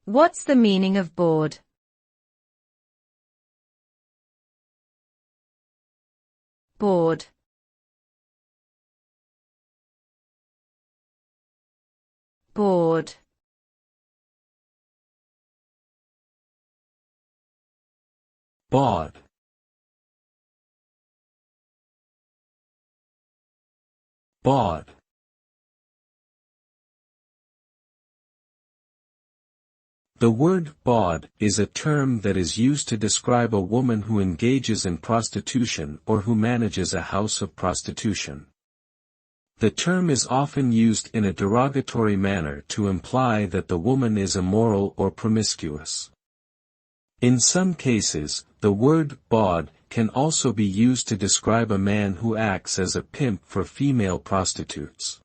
What's the meaning of bawd? Bawd. Bawd. Bawd. Bawd. The word bawd is a term that is used to describe a woman who engages in prostitution or who manages a house of prostitution. The term is often used in a derogatory manner to imply that the woman is immoral or promiscuous. In some cases, the word bawd can also be used to describe a man who acts as a pimp for female prostitutes.